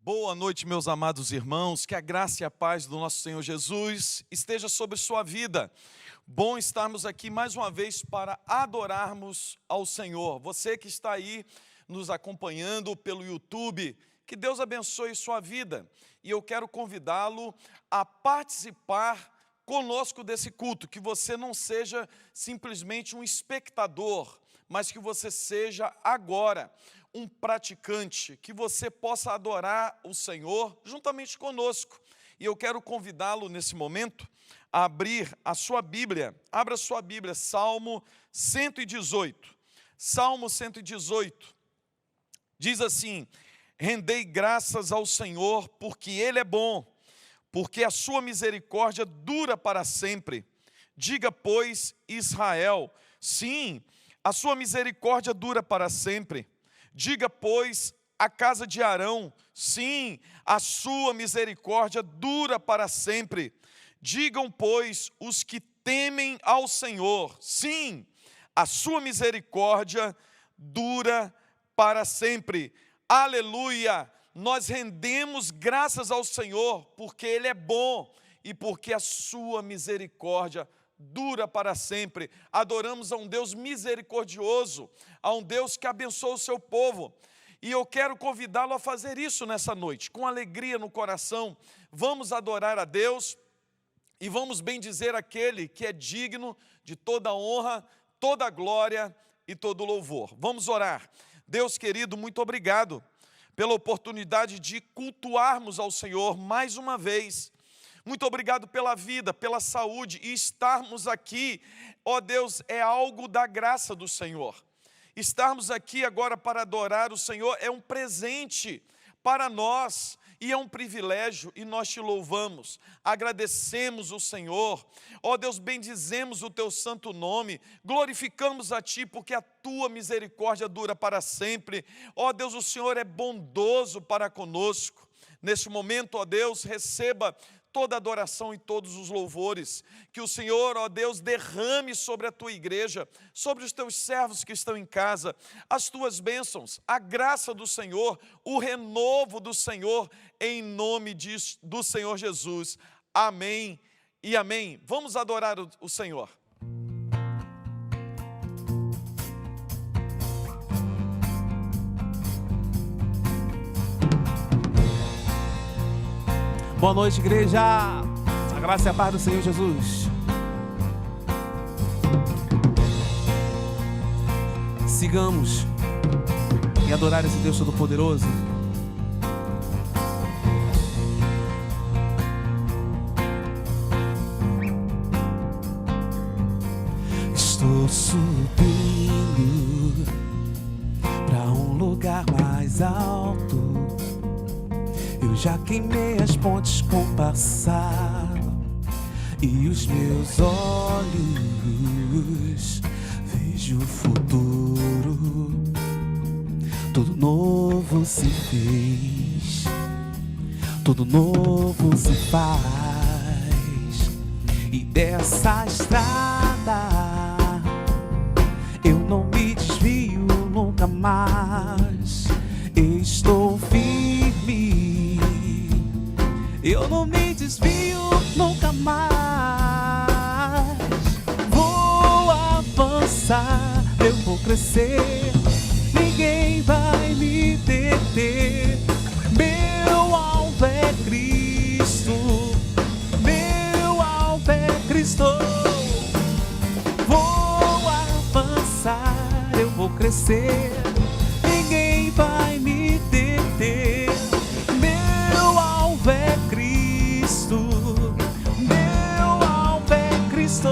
Boa noite, meus amados irmãos, que a graça e a paz do nosso Senhor Jesus esteja sobre sua vida. Bom estarmos aqui mais uma vez para adorarmos ao Senhor. Você que está aí nos acompanhando pelo YouTube, que Deus abençoe sua vida. E eu quero convidá-lo a participar conosco desse culto, que você não seja simplesmente um espectador, mas que você seja agora um praticante, que você possa adorar o Senhor juntamente conosco. E eu quero convidá-lo nesse momento a abrir a sua Bíblia. Abra a sua Bíblia, Salmo 118. Salmo 118 diz assim: rendei graças ao Senhor, porque Ele é bom, porque a sua misericórdia dura para sempre. Diga, pois, Israel, sim, a sua misericórdia dura para sempre. Diga, pois, a casa de Arão, sim, a sua misericórdia dura para sempre. Digam, pois, os que temem ao Senhor, sim, a sua misericórdia dura para sempre. Aleluia! Nós rendemos graças ao Senhor, porque Ele é bom e porque a sua misericórdia dura para sempre. Adoramos a um Deus misericordioso, a um Deus que abençoa o seu povo. E eu quero convidá-lo a fazer isso nessa noite, com alegria no coração. Vamos adorar a Deus e vamos bendizer aquele que é digno de toda honra, toda glória e todo louvor. Vamos orar. Deus querido, muito obrigado pela oportunidade de cultuarmos ao Senhor mais uma vez. Muito obrigado pela vida, pela saúde, e estarmos aqui, ó Deus, é algo da graça do Senhor. Estarmos aqui agora para adorar o Senhor é um presente para nós e é um privilégio, e nós te louvamos, agradecemos o Senhor. Ó Deus, bendizemos o teu santo nome, glorificamos a ti porque a tua misericórdia dura para sempre. Ó Deus, o Senhor é bondoso para conosco. Neste momento, ó Deus, receba toda adoração e todos os louvores, que o Senhor, ó Deus, derrame sobre a tua igreja, sobre os teus servos que estão em casa, as tuas bênçãos, a graça do Senhor, o renovo do Senhor, em nome do Senhor Jesus. Amém e amém. Vamos adorar o Senhor. Boa noite, igreja. A graça e a paz do Senhor Jesus. Sigamos em adorar esse Deus Todo-Poderoso. Estou subindo para um lugar mais alto. Eu já queimei as pontes com o passado, e os meus olhos vejo o futuro. Tudo novo se fez, tudo novo se faz, e dessa estrada eu não me desvio nunca mais. Estou firme, eu não me desvio nunca mais. Vou avançar, eu vou crescer, ninguém vai me deter. Meu alvo é Cristo, meu alvo é Cristo. Vou avançar, eu vou crescer, ninguém vai me deter. Meu alvo é Cristo, meu alvo é Cristo.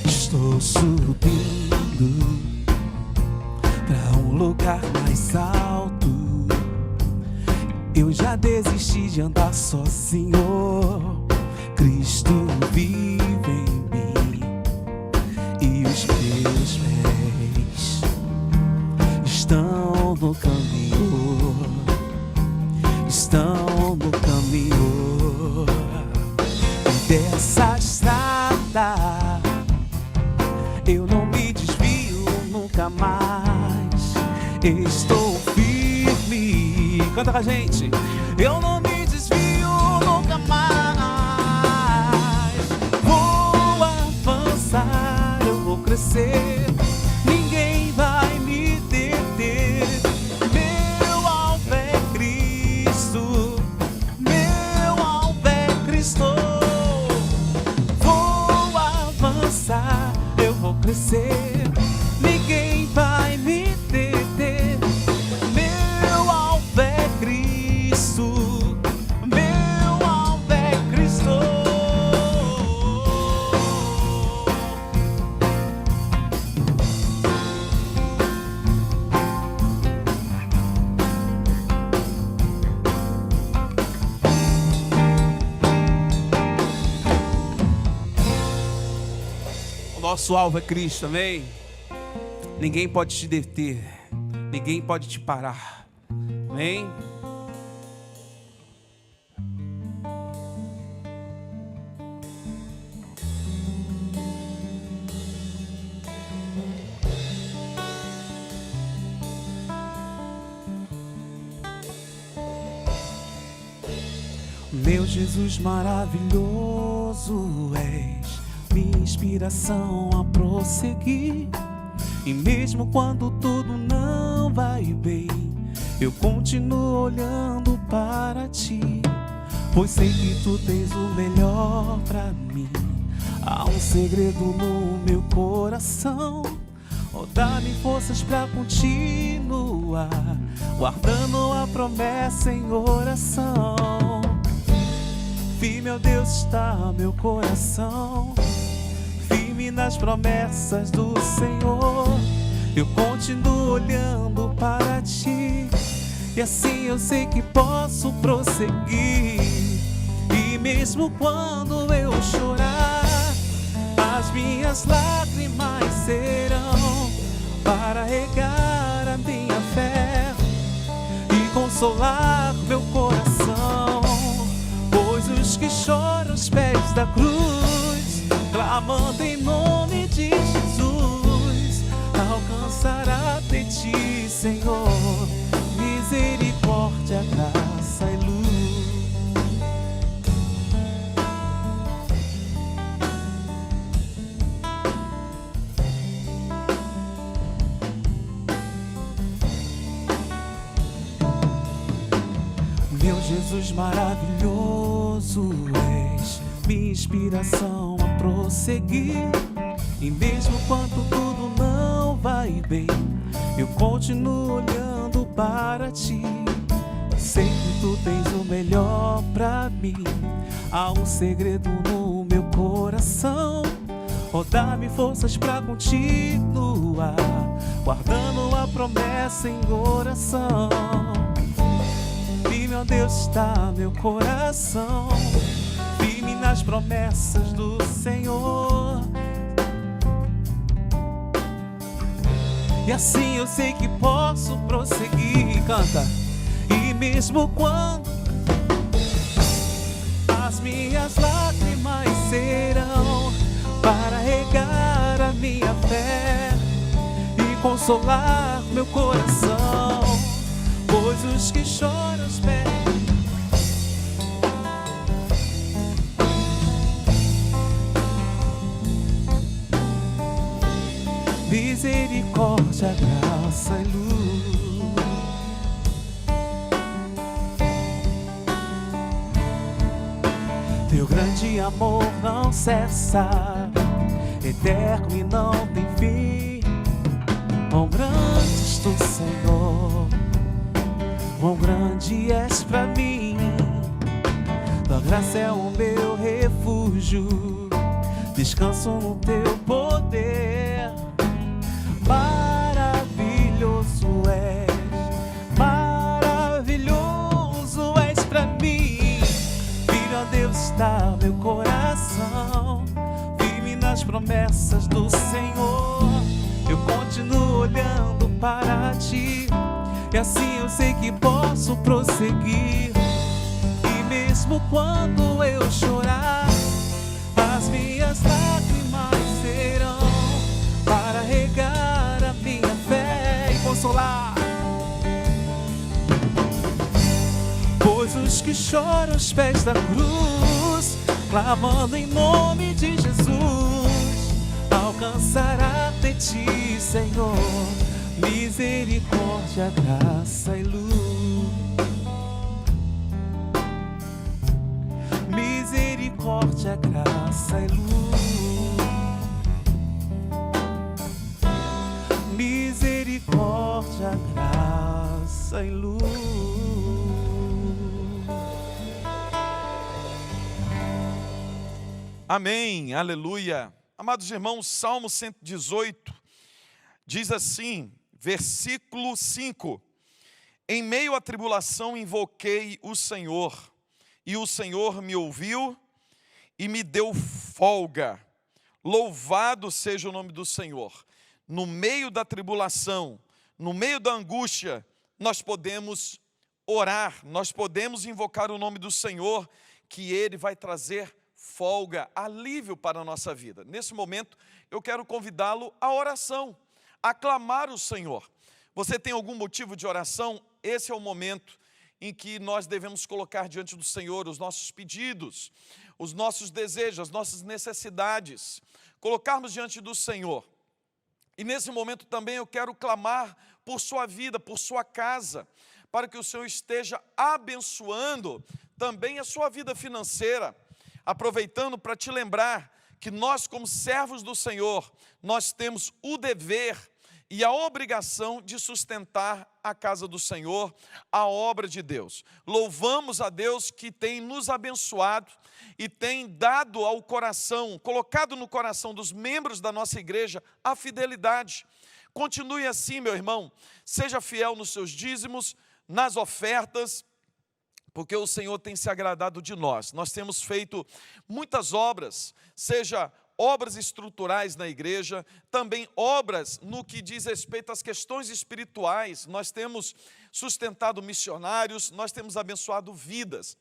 Estou subindo para um lugar mais alto. Eu já desisti de andar sozinho. Cristo vive em mim, e os meus pés estão no caminho. estão no caminho. E dessa estrada eu não me desvio nunca mais. Estou firme. Canta com a gente. Eu não me desvio nunca mais. Vou avançar, eu vou crescer. Ninguém vai me deter. Meu alvo é Cristo. Meu alvo é Cristo. Vou avançar, eu vou crescer. Ninguém vai me deter. Meu alvo é Cristo. Meu alvo é Cristo. O nosso alvo é Cristo, amém? Ninguém pode te deter, ninguém pode te parar, amém? Meu Jesus maravilhoso, és minha inspiração a prosseguir. E mesmo quando tudo não vai bem, eu continuo olhando para ti, pois sei que tu tens o melhor pra mim. Há um segredo no meu coração, oh, dá-me forças pra continuar, guardando a promessa em oração. Firme, ó Deus, está meu coração, firme nas promessas do Senhor. Eu continuo olhando para ti, e assim eu sei que posso prosseguir. E mesmo quando eu chorar, as minhas lágrimas serão para regar a minha fé e consolar meu coração. Pois os que choram aos pés da cruz, clamando em nome de Jesus, alcançará de ti, Senhor, misericórdia, graça e luz. Meu Jesus maravilhoso, és minha inspiração a prosseguir. E mesmo quando tudo não vai bem, eu continuo olhando para ti. Sei que tu tens o melhor pra mim. Há um segredo no meu coração, oh, dá-me forças pra continuar, guardando a promessa em oração. Firme, ó Deus, está meu coração, firme nas promessas do Senhor. E assim eu sei que posso prosseguir. Canta. E mesmo quando as minhas lágrimas serão para regar a minha fé e consolar meu coração, pois os que choram aos pés, misericórdia, graça e luz. Teu grande amor não cessa, eterno e não tem fim. Quão grande és tu, Senhor, quão grande és pra mim. Tua graça é o meu refúgio, descanso no teu poder. Maravilhoso és pra mim. Filho, ó Deus, está meu coração, firme nas promessas do Senhor. Eu continuo olhando para ti, e assim eu sei que posso prosseguir. mesmo quando eu chorar, as minhas lágrimas serão para regar a minha fé e consolar. Pois os que choram aos pés da cruz, clamando em nome de Jesus, alcançará de ti, Senhor, misericórdia, graça e luz. Misericórdia, graça e luz. Misericórdia, graça e luz. Amém, aleluia. Amados irmãos, Salmo 118 diz assim, versículo 5: em meio à tribulação invoquei o Senhor, e o Senhor me ouviu e me deu folga. Louvado seja o nome do Senhor. No meio da tribulação, no meio da angústia, nós podemos orar, nós podemos invocar o nome do Senhor, que Ele vai trazer folga, alívio para a nossa vida. Nesse momento, eu quero convidá-lo à oração, a clamar o Senhor. Você tem algum motivo de oração? Esse é o momento em que nós devemos colocar diante do Senhor os nossos pedidos, os nossos desejos, as nossas necessidades, colocarmos diante do Senhor. E nesse momento também eu quero clamar por sua vida, por sua casa, para que o Senhor esteja abençoando também a sua vida financeira, aproveitando para te lembrar que nós, como servos do Senhor, nós temos o dever e a obrigação de sustentar a casa do Senhor, a obra de Deus. Louvamos a Deus que tem nos abençoado e tem dado ao coração, colocado no coração dos membros da nossa igreja a fidelidade. Continue assim, meu irmão, seja fiel nos seus dízimos, nas ofertas, porque o Senhor tem se agradado de nós. Nós temos feito muitas obras, seja obras estruturais na igreja, também obras no que diz respeito às questões espirituais. Nós temos sustentado missionários, nós temos abençoado vidas.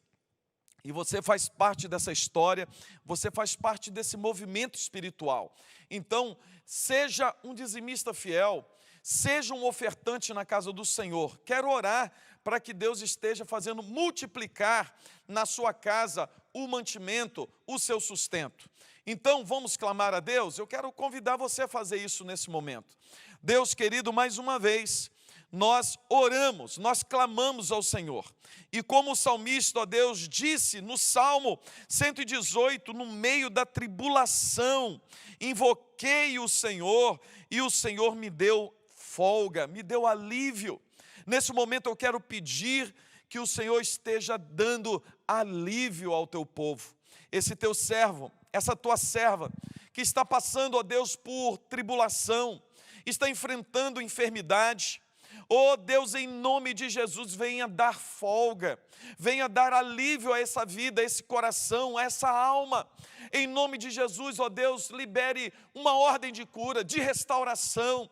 E você faz parte dessa história, você faz parte desse movimento espiritual. Então, seja um dizimista fiel, seja um ofertante na casa do Senhor. Quero orar para que Deus esteja fazendo multiplicar na sua casa o mantimento, o seu sustento. Então, vamos clamar a Deus? Eu quero convidar você a fazer isso nesse momento. Deus querido, mais uma vez, nós oramos, nós clamamos ao Senhor. E como o salmista, ó Deus, disse no Salmo 118, no meio da tribulação, invoquei o Senhor e o Senhor me deu folga, me deu alívio. Nesse momento eu quero pedir que o Senhor esteja dando alívio ao teu povo. Esse teu servo, essa tua serva, que está passando, ó Deus, por tribulação, está enfrentando enfermidade. Ó Deus, em nome de Jesus, venha dar folga, venha dar alívio a essa vida, a esse coração, a essa alma. Em nome de Jesus, ó Deus, libere uma ordem de cura, de restauração,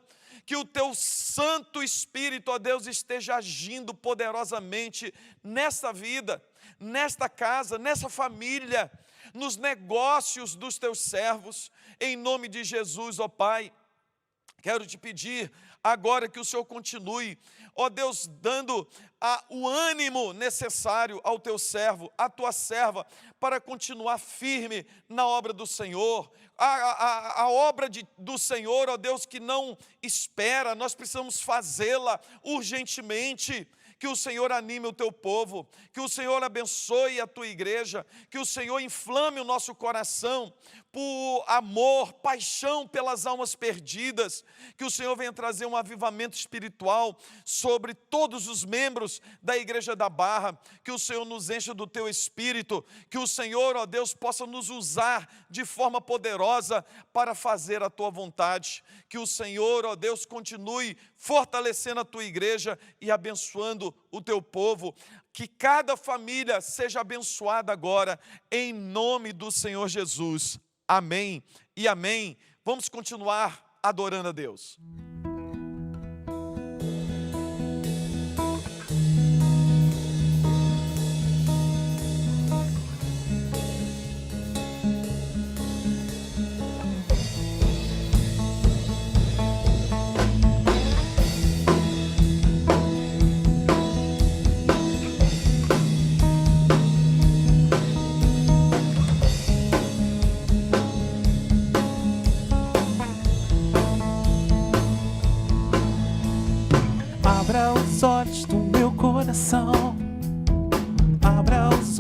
que o teu Santo Espírito, ó Deus, esteja agindo poderosamente nesta vida, nesta casa, nessa família, nos negócios dos teus servos, em nome de Jesus, ó Pai. Quero te pedir agora que o Senhor continue, ó Deus, dando o ânimo necessário ao teu servo, à tua serva, para continuar firme na obra do Senhor. A obra do Senhor, ó Deus, que não espera, nós precisamos fazê-la urgentemente. Que o Senhor anime o teu povo, que o Senhor abençoe a tua igreja, que o Senhor inflame o nosso coração por amor, paixão pelas almas perdidas, que o Senhor venha trazer um avivamento espiritual sobre todos os membros da Igreja da Barra, que o Senhor nos encha do teu Espírito, que o Senhor, ó Deus, possa nos usar de forma poderosa para fazer a tua vontade, que o Senhor, ó Deus, continue fortalecendo a tua igreja e abençoando o teu povo, que cada família seja abençoada agora, em nome do Senhor Jesus. Amém e amém. Vamos continuar adorando a Deus.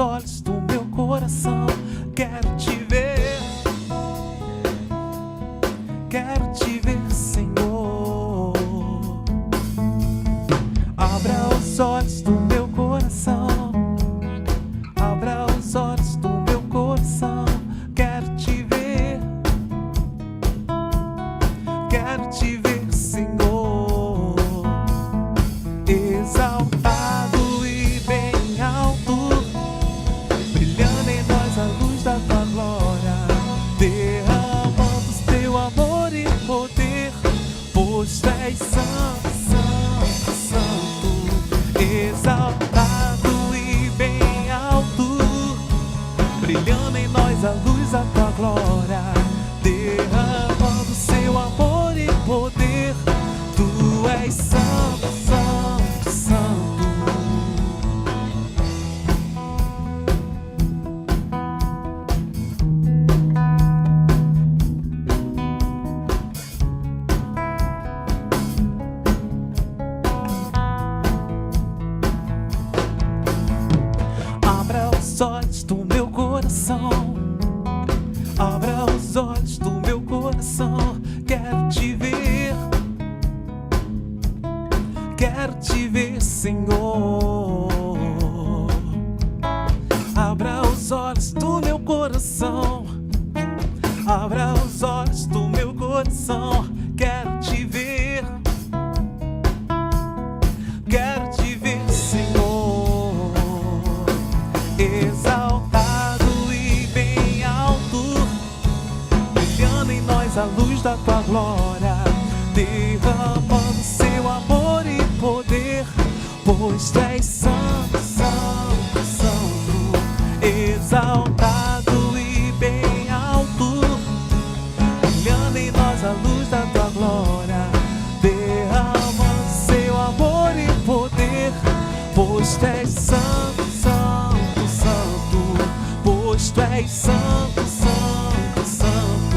olhos do meu coração, quero te ver. Quero te ver, Senhor. Abra os olhos do meu coração. Abra os olhos do meu coração. Quero te ver. Quero te ver, Senhor. Exaltado e bem alto, brilhando em nós a luz da tua glória. Derramamos teu amor e poder, pois tu és santo, santo, santo. Exaltado e bem alto, brilhando em nós a luz da tua glória. Derramando seu amor e poder, tu és santo, santo, santo. Abra os olhos do meu coração. Abra os olhos do meu coração. Quero te ver. Quero te ver, Senhor. Abra os olhos do meu coração. Abra os olhos do meu coração. Quero te ver. Quero te ver, Senhor. Exaltado e bem alto, brilhando em nós a luz da tua glória. Derramando seu amor e poder, pois tu és santo, santo, santo. Exaltado e bem alto, brilhando em nós a luz da tua glória. Derramando seu amor e poder, pois tu és santo, santo, santo. Pois tu és santo, santo, santo.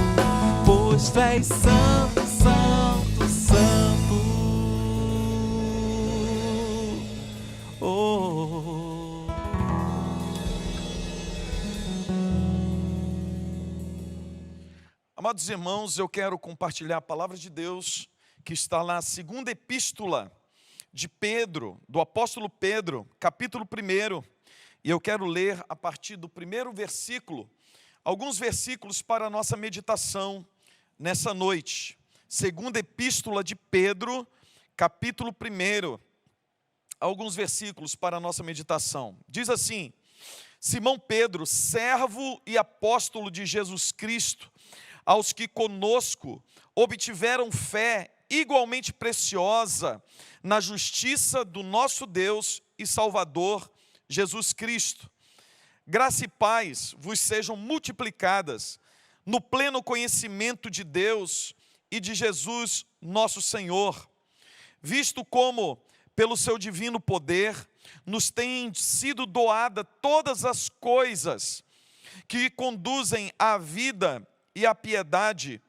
Pois tu és santo, santo, santo. Oh. Amados irmãos, eu quero compartilhar a palavra de Deus que está na segunda epístola de Pedro, do apóstolo Pedro, capítulo 1. E eu quero ler a partir do primeiro versículo, alguns versículos para a nossa meditação nessa noite. Segunda epístola de Pedro, capítulo 1, alguns versículos para a nossa meditação. Diz assim: Simão Pedro, servo e apóstolo de Jesus Cristo, aos que conosco obtiveram fé igualmente preciosa na justiça do nosso Deus e Salvador Jesus Cristo. Graça e paz vos sejam multiplicadas no pleno conhecimento de Deus e de Jesus nosso Senhor, visto como, pelo seu divino poder, nos têm sido doadas todas as coisas que conduzem à vida e à piedade,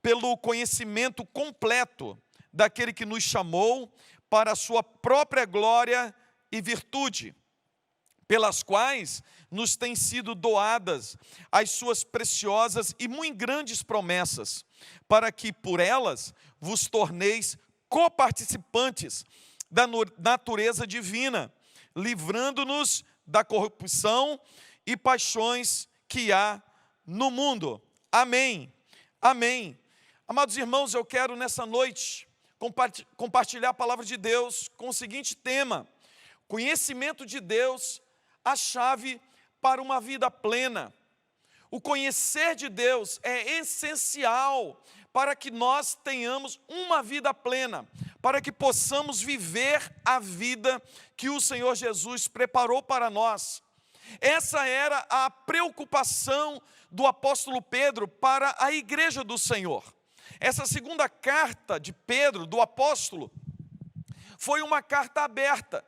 pelo conhecimento completo daquele que nos chamou para a sua própria glória e virtude, pelas quais nos têm sido doadas as suas preciosas e muito grandes promessas, para que por elas vos torneis coparticipantes da natureza divina, livrando-nos da corrupção e paixões que há no mundo. Amém. Amém. Amados irmãos, eu quero nessa noite compartilhar a palavra de Deus com o seguinte tema: conhecimento de Deus, a chave para uma vida plena. O conhecer de Deus é essencial para que nós tenhamos uma vida plena, para que possamos viver a vida que o Senhor Jesus preparou para nós. Essa era a preocupação do apóstolo Pedro para a igreja do Senhor. Essa segunda carta de Pedro, do apóstolo, foi uma carta aberta.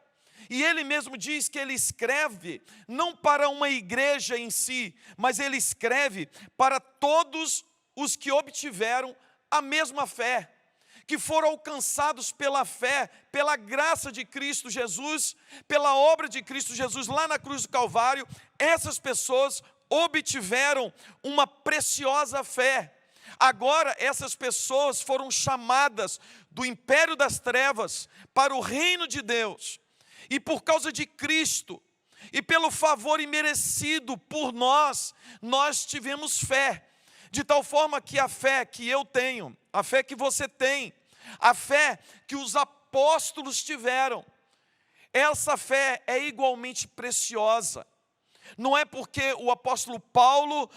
E ele mesmo diz que ele escreve não para uma igreja em si, mas ele escreve para todos os que obtiveram a mesma fé, que foram alcançados pela fé, pela graça de Cristo Jesus, pela obra de Cristo Jesus lá na cruz do Calvário, essas pessoas obtiveram uma preciosa fé. Agora essas pessoas foram chamadas do império das trevas para o reino de Deus. E por causa de Cristo, e pelo favor imerecido por nós, nós tivemos fé. De tal forma que a fé que eu tenho, a fé que você tem, a fé que os apóstolos tiveram, essa fé é igualmente preciosa. Não é porque o apóstolo Paulo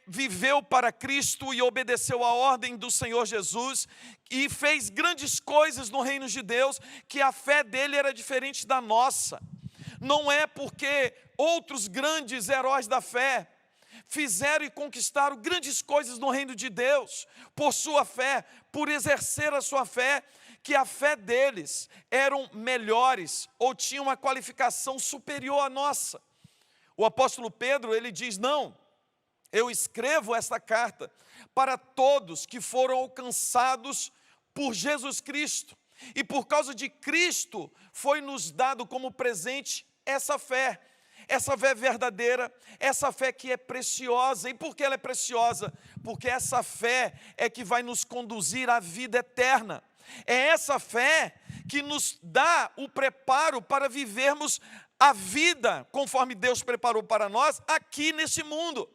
viveu para Cristo e obedeceu a ordem do Senhor Jesus e fez grandes coisas no reino de Deus, que a fé dele era diferente da nossa. Não é porque outros grandes heróis da fé fizeram e conquistaram grandes coisas no reino de Deus, por sua fé, por exercer a sua fé, que a fé deles eram melhores ou tinham uma qualificação superior à nossa. O apóstolo Pedro, ele diz, não, eu escrevo esta carta para todos que foram alcançados por Jesus Cristo. E por causa de Cristo foi nos dado como presente essa fé verdadeira, essa fé que é preciosa. E por que ela é preciosa? Porque essa fé é que vai nos conduzir à vida eterna. É essa fé que nos dá o preparo para vivermos a vida conforme Deus preparou para nós aqui neste mundo.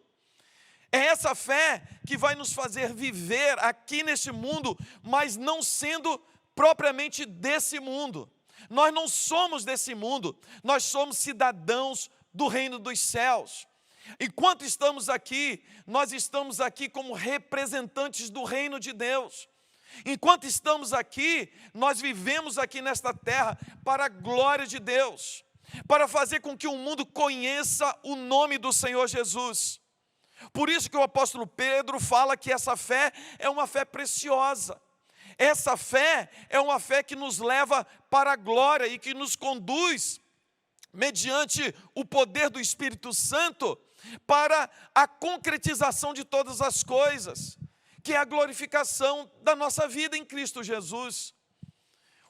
É essa fé que vai nos fazer viver aqui neste mundo, mas não sendo propriamente desse mundo. Nós não somos desse mundo, nós somos cidadãos do reino dos céus. Enquanto estamos aqui, nós estamos aqui como representantes do reino de Deus. Enquanto estamos aqui, nós vivemos aqui nesta terra para a glória de Deus, para fazer com que o mundo conheça o nome do Senhor Jesus. Por isso que o apóstolo Pedro fala que essa fé é uma fé preciosa. Essa fé é uma fé que nos leva para a glória e que nos conduz, mediante o poder do Espírito Santo, para a concretização de todas as coisas, que é a glorificação da nossa vida em Cristo Jesus.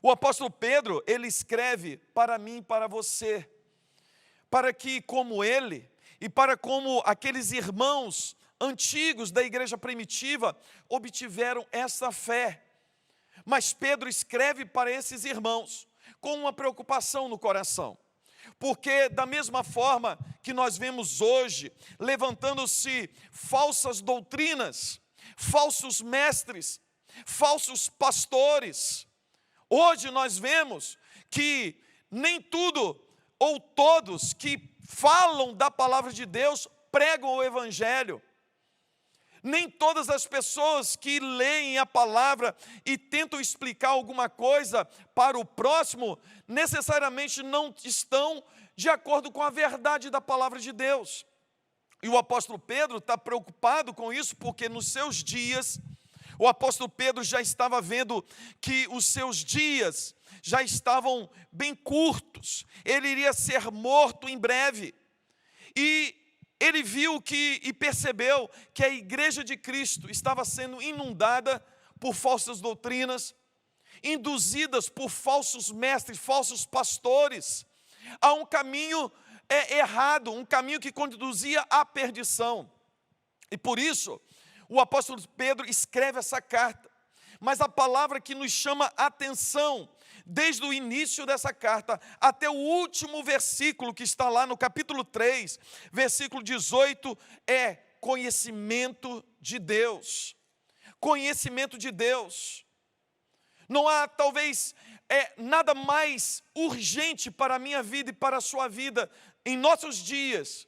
O apóstolo Pedro, ele escreve para mim e para você, para que, como ele, e para como aqueles irmãos antigos da igreja primitiva, obtiveram essa fé. Mas Pedro escreve para esses irmãos com uma preocupação no coração. Porque da mesma forma que nós vemos hoje, levantando-se falsas doutrinas, falsos mestres, falsos pastores, hoje nós vemos que nem tudo ou todos que falam da palavra de Deus pregam o evangelho. Nem todas as pessoas que leem a palavra e tentam explicar alguma coisa para o próximo, necessariamente não estão de acordo com a verdade da palavra de Deus. E o apóstolo Pedro está preocupado com isso, porque nos seus dias, o apóstolo Pedro já estava vendo que os seus dias já estavam bem curtos, ele iria ser morto em breve. E ele viu e percebeu que a igreja de Cristo estava sendo inundada por falsas doutrinas, induzidas por falsos mestres, falsos pastores, a um caminho errado, um caminho que conduzia à perdição. E por isso, o apóstolo Pedro escreve essa carta. Mas a palavra que nos chama a atenção, desde o início dessa carta até o último versículo que está lá no capítulo 3, versículo 18, é conhecimento de Deus. Conhecimento de Deus. Não há talvez nada mais urgente para a minha vida e para a sua vida em nossos dias,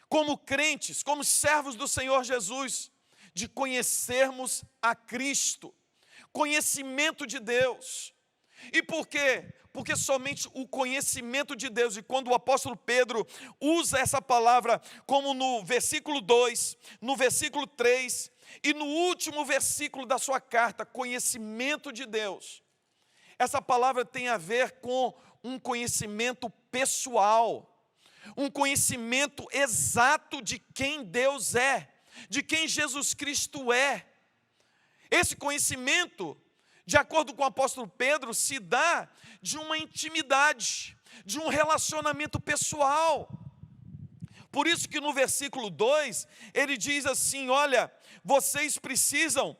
como crentes, como servos do Senhor Jesus, de conhecermos a Cristo. Conhecimento de Deus. E por quê? Porque somente o conhecimento de Deus, e quando o apóstolo Pedro usa essa palavra, como no versículo 2, no versículo 3, e no último versículo da sua carta, conhecimento de Deus, essa palavra tem a ver com um conhecimento pessoal, um conhecimento exato de quem Deus é, de quem Jesus Cristo é. Esse conhecimento de acordo com o apóstolo Pedro, se dá de uma intimidade, de um relacionamento pessoal. Por isso que no versículo 2, ele diz assim, olha, vocês precisam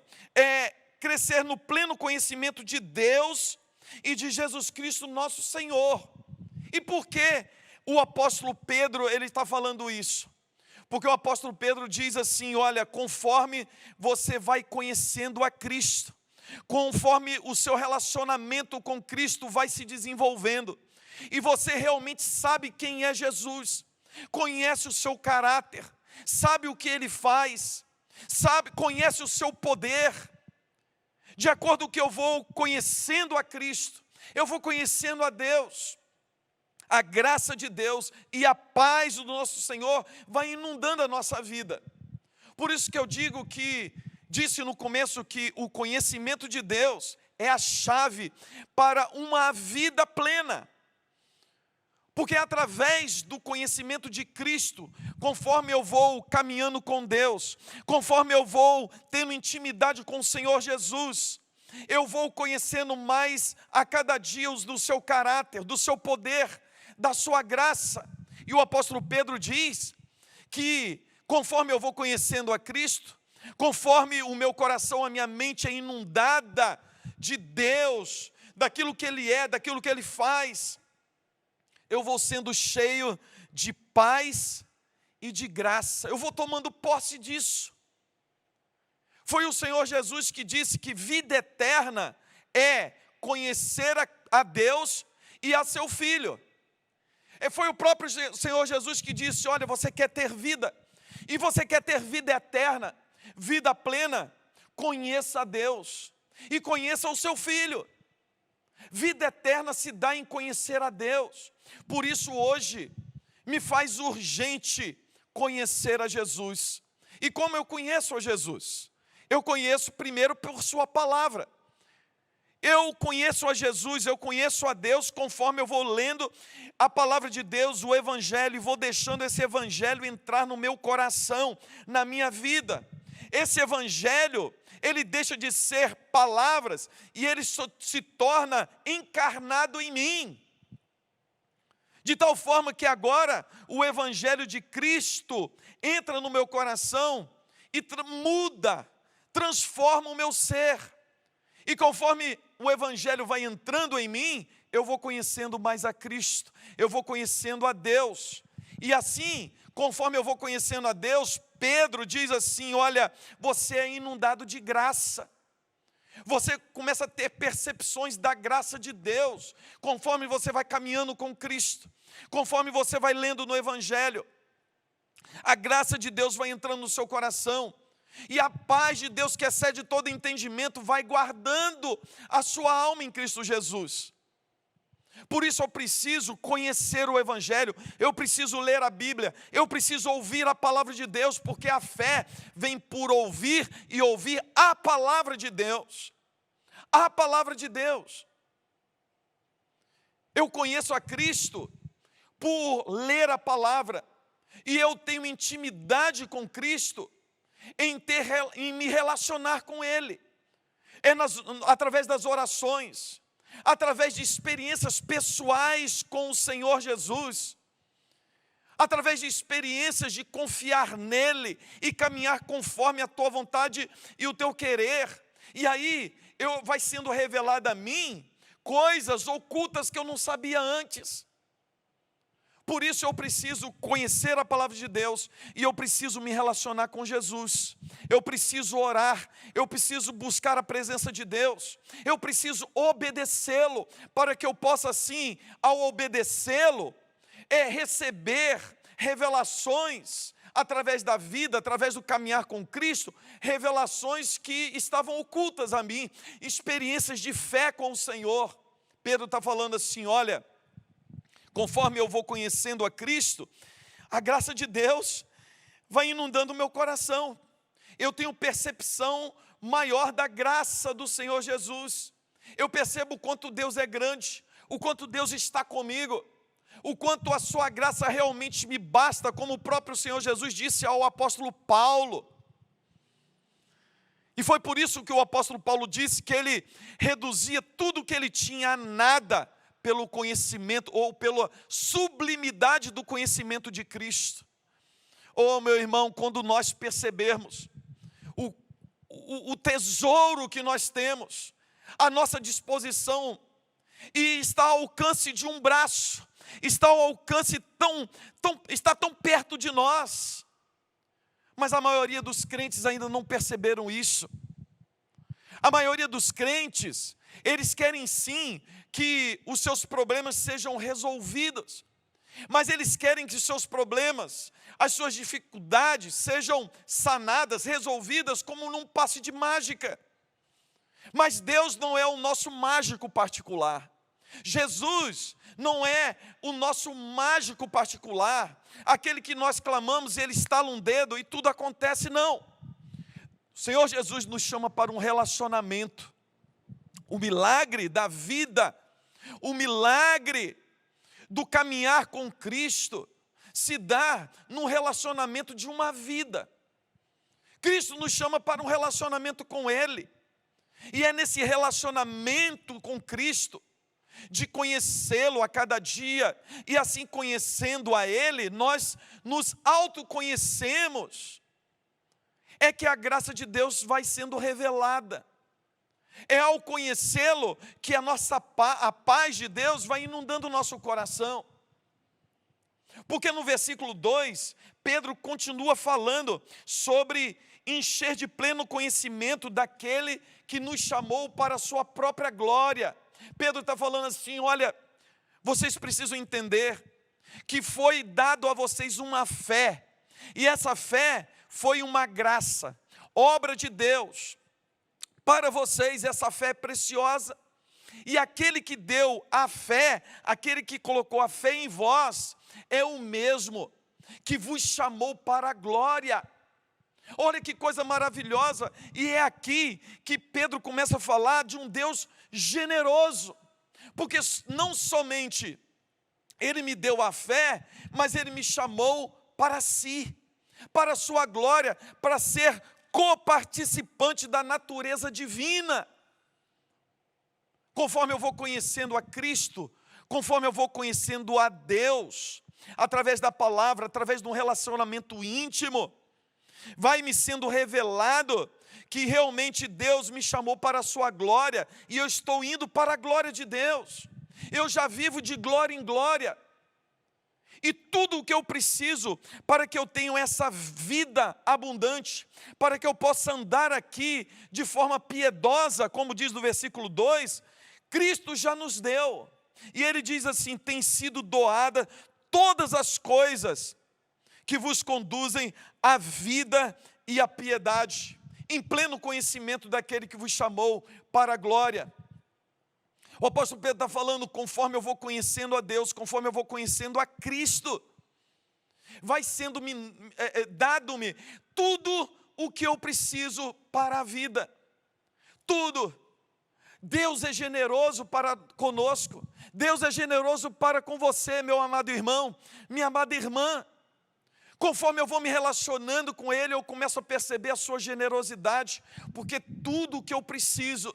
crescer no pleno conhecimento de Deus e de Jesus Cristo nosso Senhor. E por que o apóstolo Pedro ele está falando isso? Porque o apóstolo Pedro diz assim, olha, conforme você vai conhecendo a Cristo, conforme o seu relacionamento com Cristo vai se desenvolvendo, e você realmente sabe quem é Jesus, conhece o seu caráter, sabe o que Ele faz, conhece o seu poder, de acordo com que eu vou conhecendo a Cristo, eu vou conhecendo a Deus, a graça de Deus e a paz do nosso Senhor vai inundando a nossa vida. Por isso que eu digo disse no começo que o conhecimento de Deus é a chave para uma vida plena. Porque é através do conhecimento de Cristo, conforme eu vou caminhando com Deus, conforme eu vou tendo intimidade com o Senhor Jesus, eu vou conhecendo mais a cada dia do seu caráter, do seu poder, da sua graça. E o apóstolo Pedro diz que conforme eu vou conhecendo a Cristo, conforme o meu coração, a minha mente é inundada de Deus, daquilo que Ele é, daquilo que Ele faz, eu vou sendo cheio de paz e de graça, eu vou tomando posse disso. Foi o Senhor Jesus que disse que vida eterna é conhecer a Deus e a seu Filho. Foi o próprio Senhor Jesus que disse, olha, você quer ter vida, e você quer ter vida eterna, vida plena, conheça a Deus, e conheça o seu Filho. Vida eterna se dá em conhecer a Deus, por isso hoje, me faz urgente conhecer a Jesus. E como eu conheço a Jesus? Eu conheço primeiro por sua palavra. Eu conheço a Jesus, eu conheço a Deus conforme eu vou lendo a palavra de Deus, o Evangelho, e vou deixando esse Evangelho entrar no meu coração, na minha vida. Esse Evangelho, ele deixa de ser palavras e ele se torna encarnado em mim. De tal forma que agora o Evangelho de Cristo entra no meu coração e muda, transforma o meu ser. E conforme o Evangelho vai entrando em mim, eu vou conhecendo mais a Cristo, eu vou conhecendo a Deus. E assim, conforme eu vou conhecendo a Deus, Pedro diz assim, olha, você é inundado de graça. Você começa a ter percepções da graça de Deus, conforme você vai caminhando com Cristo, conforme você vai lendo no Evangelho. A graça de Deus vai entrando no seu coração. E a paz de Deus, que excede todo entendimento, vai guardando a sua alma em Cristo Jesus. Por isso eu preciso conhecer o Evangelho, eu preciso ler a Bíblia, eu preciso ouvir a palavra de Deus, porque a fé vem por ouvir e ouvir a palavra de Deus. A palavra de Deus. Eu conheço a Cristo por ler a palavra, e eu tenho intimidade com Cristo em me relacionar com Ele, através das orações, através de experiências pessoais com o Senhor Jesus, através de experiências de confiar nele e caminhar conforme a tua vontade e o teu querer, e aí vai sendo revelada a mim coisas ocultas que eu não sabia antes. Por isso eu preciso conhecer a palavra de Deus e eu preciso me relacionar com Jesus. Eu preciso orar, eu preciso buscar a presença de Deus. Eu preciso obedecê-lo para que eu possa assim, ao obedecê-lo, receber revelações através da vida, através do caminhar com Cristo, revelações que estavam ocultas a mim, experiências de fé com o Senhor. Pedro está falando assim, olha, conforme eu vou conhecendo a Cristo, a graça de Deus vai inundando o meu coração. Eu tenho percepção maior da graça do Senhor Jesus. Eu percebo o quanto Deus é grande, o quanto Deus está comigo, o quanto a sua graça realmente me basta, como o próprio Senhor Jesus disse ao apóstolo Paulo. E foi por isso que o apóstolo Paulo disse que ele reduzia tudo o que ele tinha a nada pelo conhecimento ou pela sublimidade do conhecimento de Cristo. Oh, meu irmão, quando nós percebermos o tesouro que nós temos à nossa disposição e está ao alcance de um braço, está ao alcance está tão perto de nós, mas a maioria dos crentes ainda não perceberam isso. A maioria dos crentes, eles querem sim que os seus problemas sejam resolvidos, mas eles querem que os seus problemas, as suas dificuldades sejam sanadas, resolvidas como num passe de mágica. Mas Deus não é o nosso mágico particular. Jesus não é o nosso mágico particular, aquele que nós clamamos e Ele estala um dedo e tudo acontece, não. O Senhor Jesus nos chama para um relacionamento. O milagre da vida, o milagre do caminhar com Cristo, se dá num relacionamento de uma vida. Cristo nos chama para um relacionamento com Ele. E é nesse relacionamento com Cristo, de conhecê-lo a cada dia, e assim conhecendo a Ele, nós nos autoconhecemos, é que a graça de Deus vai sendo revelada. É ao conhecê-lo que a paz de Deus vai inundando o nosso coração. Porque no versículo 2, Pedro continua falando sobre encher de pleno conhecimento daquele que nos chamou para a sua própria glória. Pedro está falando assim, olha, vocês precisam entender que foi dado a vocês uma fé, e essa fé foi uma graça, obra de Deus. Para vocês essa fé é preciosa, e aquele que deu a fé, aquele que colocou a fé em vós, é o mesmo que vos chamou para a glória. Olha que coisa maravilhosa, e é aqui que Pedro começa a falar de um Deus generoso, porque não somente Ele me deu a fé, mas Ele me chamou para si, para a sua glória, para ser coparticipante da natureza divina. Conforme eu vou conhecendo a Cristo, conforme eu vou conhecendo a Deus, através da palavra, através de um relacionamento íntimo, vai me sendo revelado que realmente Deus me chamou para a sua glória, e eu estou indo para a glória de Deus. Eu já vivo de glória em glória, e tudo o que eu preciso para que eu tenha essa vida abundante, para que eu possa andar aqui de forma piedosa, como diz no versículo 2, Cristo já nos deu. E Ele diz assim, tem sido doada todas as coisas que vos conduzem à vida e à piedade, em pleno conhecimento daquele que vos chamou para a glória. O apóstolo Pedro está falando, conforme eu vou conhecendo a Deus, conforme eu vou conhecendo a Cristo, vai sendo dado-me tudo o que eu preciso para a vida, tudo. Deus é generoso para conosco, Deus é generoso para com você, meu amado irmão, minha amada irmã. Conforme eu vou me relacionando com Ele, eu começo a perceber a sua generosidade, porque tudo o que eu preciso,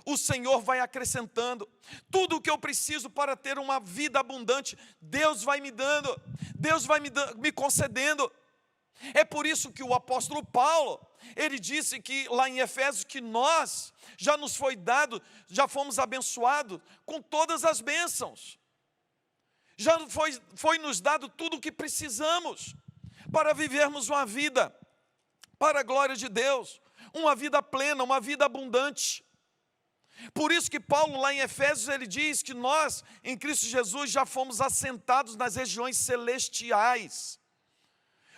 o Senhor vai acrescentando. Tudo o que eu preciso para ter uma vida abundante, Deus vai me dando, Deus vai me concedendo. É por isso que o apóstolo Paulo, ele disse que lá em Efésios, que nós já nos foi dado, já fomos abençoados com todas as bênçãos. Já foi nos dado tudo o que precisamos para vivermos uma vida para a glória de Deus, uma vida plena, uma vida abundante. Por isso que Paulo lá em Efésios, ele diz que nós em Cristo Jesus já fomos assentados nas regiões celestiais.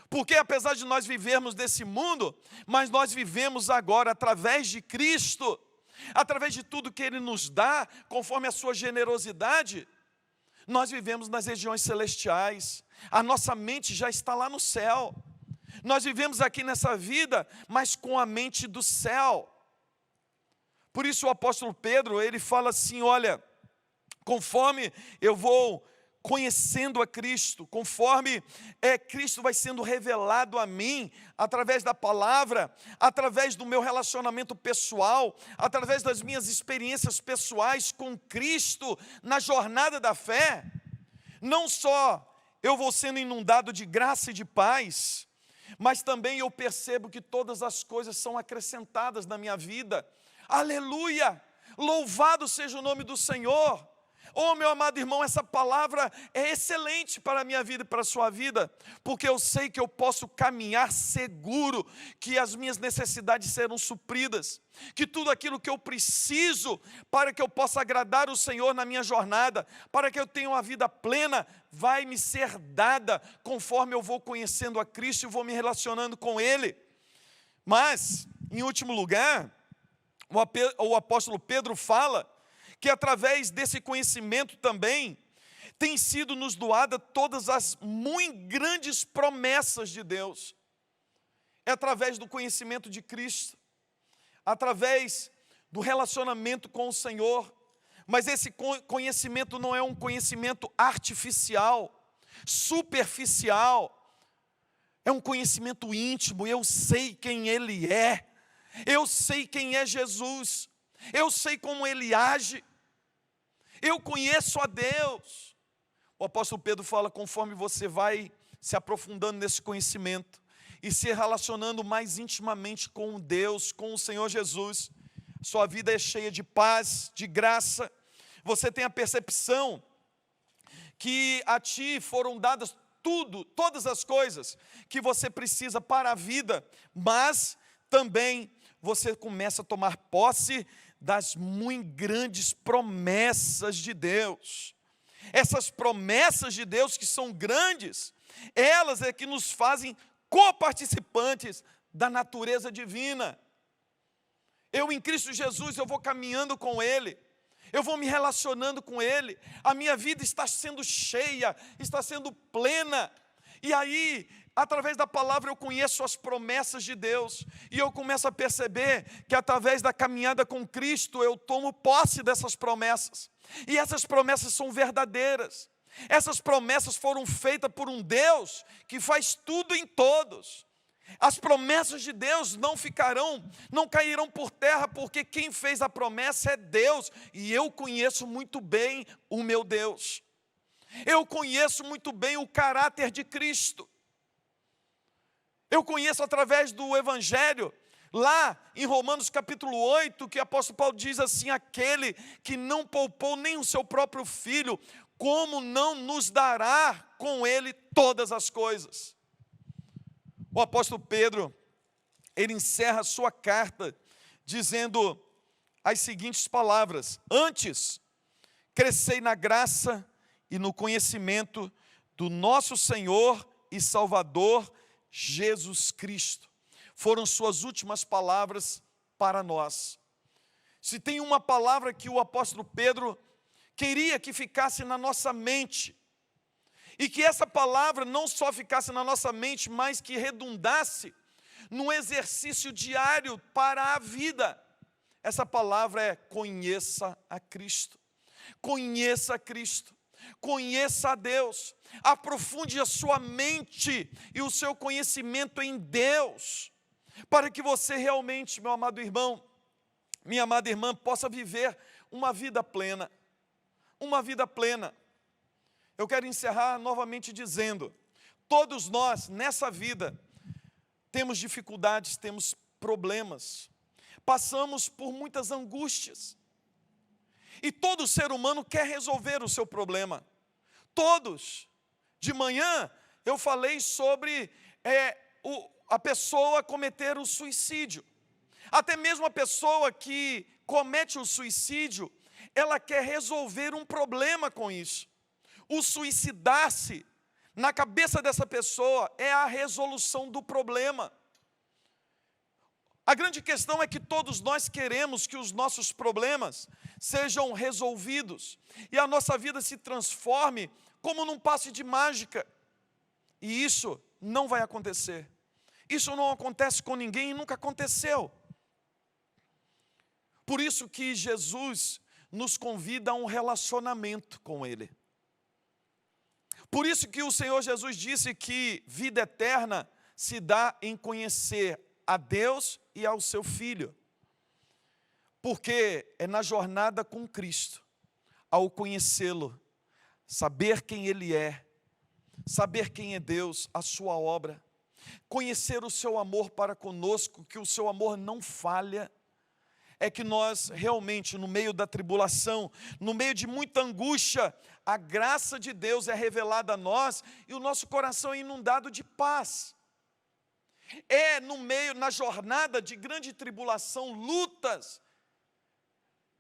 Porque apesar de nós vivermos nesse mundo, mas nós vivemos agora através de Cristo, através de tudo que Ele nos dá, conforme a sua generosidade, nós vivemos nas regiões celestiais. A nossa mente já está lá no céu. Nós vivemos aqui nessa vida, mas com a mente do céu. Por isso o apóstolo Pedro, ele fala assim, olha, conforme eu vou conhecendo a Cristo, conforme Cristo vai sendo revelado a mim, através da palavra, através do meu relacionamento pessoal, através das minhas experiências pessoais com Cristo, na jornada da fé, não só eu vou sendo inundado de graça e de paz, mas também eu percebo que todas as coisas são acrescentadas na minha vida. Aleluia! Louvado seja o nome do Senhor! Oh, meu amado irmão, essa palavra é excelente para a minha vida e para a sua vida, porque eu sei que eu posso caminhar seguro, que as minhas necessidades serão supridas, que tudo aquilo que eu preciso para que eu possa agradar o Senhor na minha jornada, para que eu tenha uma vida plena, vai me ser dada conforme eu vou conhecendo a Cristo e vou me relacionando com Ele. Mas, em último lugar, o apóstolo Pedro fala que através desse conhecimento também tem sido nos doada todas as muito grandes promessas de Deus. É através do conhecimento de Cristo, através do relacionamento com o Senhor, mas esse conhecimento não é um conhecimento artificial, superficial, é um conhecimento íntimo. Eu sei quem Ele é, eu sei quem é Jesus, eu sei como Ele age, eu conheço a Deus. O apóstolo Pedro fala, conforme você vai se aprofundando nesse conhecimento e se relacionando mais intimamente com Deus, com o Senhor Jesus, sua vida é cheia de paz, de graça. Você tem a percepção que a ti foram dadas todas as coisas que você precisa para a vida, mas também você começa a tomar posse das muito grandes promessas de Deus. Essas promessas de Deus que são grandes, elas é que nos fazem coparticipantes da natureza divina. Eu em Cristo Jesus, eu vou caminhando com Ele, eu vou me relacionando com Ele, a minha vida está sendo cheia, está sendo plena, e aí, através da palavra eu conheço as promessas de Deus, e eu começo a perceber que através da caminhada com Cristo, eu tomo posse dessas promessas, e essas promessas são verdadeiras, essas promessas foram feitas por um Deus que faz tudo em todos. As promessas de Deus não cairão por terra, porque quem fez a promessa é Deus, e eu conheço muito bem o meu Deus, eu conheço muito bem o caráter de Cristo, eu conheço através do Evangelho, lá em Romanos capítulo 8, que o apóstolo Paulo diz assim, aquele que não poupou nem o seu próprio filho, como não nos dará com ele todas as coisas? O apóstolo Pedro, ele encerra a sua carta dizendo as seguintes palavras: antes, crescei na graça e no conhecimento do nosso Senhor e Salvador Jesus Cristo. Foram suas últimas palavras para nós. Se tem uma palavra que o apóstolo Pedro queria que ficasse na nossa mente, e que essa palavra não só ficasse na nossa mente, mas que redundasse num exercício diário para a vida, essa palavra é: conheça a Cristo. Conheça a Cristo, conheça a Deus, aprofunde a sua mente e o seu conhecimento em Deus, para que você realmente, meu amado irmão, minha amada irmã, possa viver uma vida plena, uma vida plena. Eu quero encerrar novamente dizendo, todos nós nessa vida temos dificuldades, temos problemas, passamos por muitas angústias, e todo ser humano quer resolver o seu problema, todos. De manhã eu falei sobre a pessoa cometer o suicídio, até mesmo a pessoa que comete o suicídio, ela quer resolver um problema com isso. O suicidar-se, na cabeça dessa pessoa, é a resolução do problema. A grande questão é que todos nós queremos que os nossos problemas sejam resolvidos, e a nossa vida se transforme como num passe de mágica. E isso não vai acontecer. Isso não acontece com ninguém e nunca aconteceu. Por isso que Jesus nos convida a um relacionamento com Ele. Por isso que o Senhor Jesus disse que vida eterna se dá em conhecer a Deus e ao seu Filho. Porque é na jornada com Cristo, ao conhecê-lo, saber quem Ele é, saber quem é Deus, a sua obra, conhecer o seu amor para conosco, que o seu amor não falha, é que nós realmente, no meio da tribulação, no meio de muita angústia, a graça de Deus é revelada a nós e o nosso coração é inundado de paz. É no meio, na jornada de grande tribulação, lutas,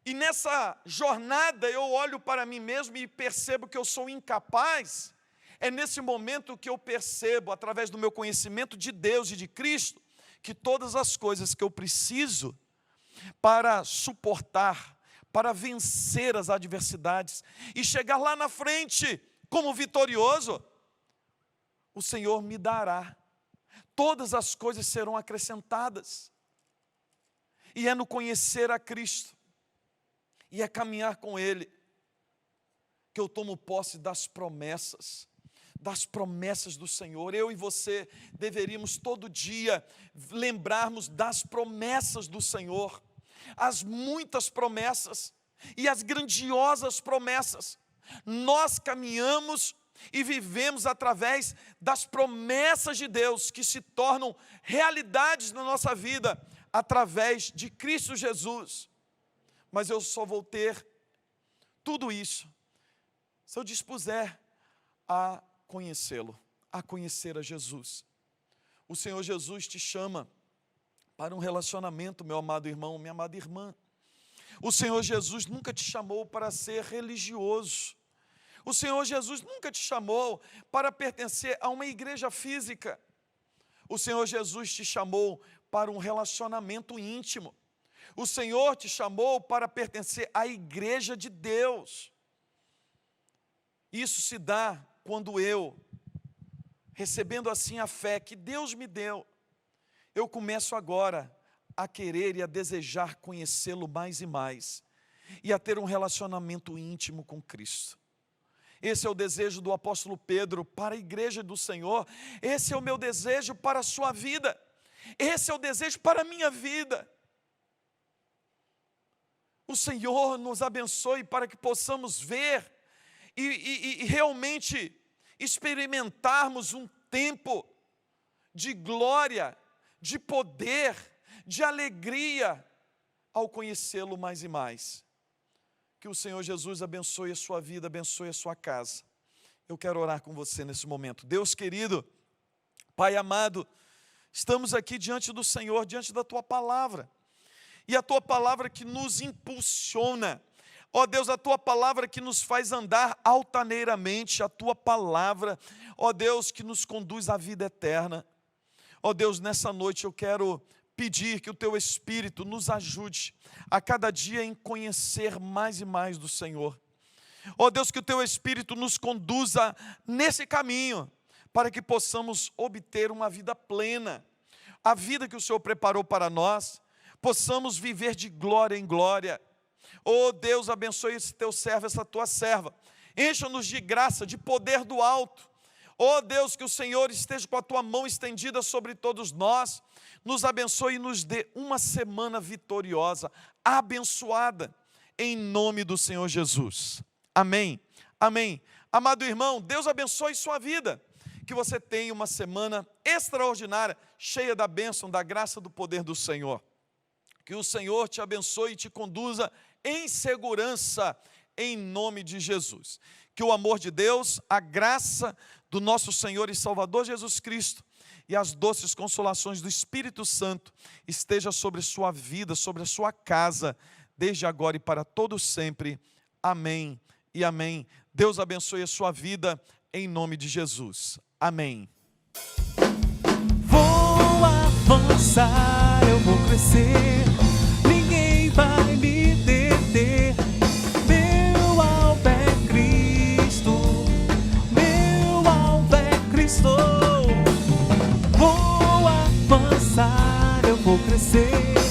e nessa jornada eu olho para mim mesmo e percebo que eu sou incapaz. É nesse momento que eu percebo, através do meu conhecimento de Deus e de Cristo, que todas as coisas que eu preciso para suportar, para vencer as adversidades e chegar lá na frente como vitorioso, o Senhor me dará. Todas as coisas serão acrescentadas. E é no conhecer a Cristo e é caminhar com Ele que eu tomo posse das promessas do Senhor. Eu e você deveríamos todo dia lembrarmos das promessas do Senhor, as muitas promessas e as grandiosas promessas. Nós caminhamos e vivemos através das promessas de Deus que se tornam realidades na nossa vida através de Cristo Jesus. Mas eu só vou ter tudo isso se eu dispuser a conhecê-lo, a conhecer a Jesus. O Senhor Jesus te chama para um relacionamento, meu amado irmão, minha amada irmã. O Senhor Jesus nunca te chamou para ser religioso. O Senhor Jesus nunca te chamou para pertencer a uma igreja física. O Senhor Jesus te chamou para um relacionamento íntimo. O Senhor te chamou para pertencer à igreja de Deus. Isso se dá quando eu, recebendo assim a fé que Deus me deu, eu começo agora a querer e a desejar conhecê-lo mais e mais, e a ter um relacionamento íntimo com Cristo. Esse é o desejo do apóstolo Pedro para a igreja do Senhor. Esse é o meu desejo para a sua vida. Esse é o desejo para a minha vida. O Senhor nos abençoe para que possamos ver e realmente experimentarmos um tempo de glória, de poder, de alegria ao conhecê-lo mais e mais. Que o Senhor Jesus abençoe a sua vida, abençoe a sua casa. Eu quero orar com você nesse momento. Deus querido, Pai amado, estamos aqui diante do Senhor, diante da Tua palavra. E a Tua palavra que nos impulsiona. Ó Deus, a Tua palavra que nos faz andar altaneiramente. A Tua palavra, ó Deus, que nos conduz à vida eterna. Ó Deus, nessa noite eu quero pedir que o Teu Espírito nos ajude a cada dia em conhecer mais e mais do Senhor. Ó Deus, que o Teu Espírito nos conduza nesse caminho, para que possamos obter uma vida plena, a vida que o Senhor preparou para nós, possamos viver de glória em glória. Ó Deus, abençoe esse Teu servo, essa Tua serva, encha-nos de graça, de poder do alto. Ó Deus, que o Senhor esteja com a Tua mão estendida sobre todos nós, nos abençoe e nos dê uma semana vitoriosa, abençoada, em nome do Senhor Jesus. Amém, amém. Amado irmão, Deus abençoe sua vida, que você tenha uma semana extraordinária, cheia da bênção, da graça, do poder do Senhor. Que o Senhor te abençoe e te conduza em segurança, em nome de Jesus. Que o amor de Deus, a graça do nosso Senhor e Salvador Jesus Cristo e as doces consolações do Espírito Santo esteja sobre sua vida, sobre a sua casa, desde agora e para todo sempre. Amém e amém. Deus abençoe a sua vida em nome de Jesus. Amém. Vou avançar, eu vou crescer, ninguém vai me deter. Meu alvo é Cristo, meu alvo é Cristo. Vou avançar, eu vou crescer.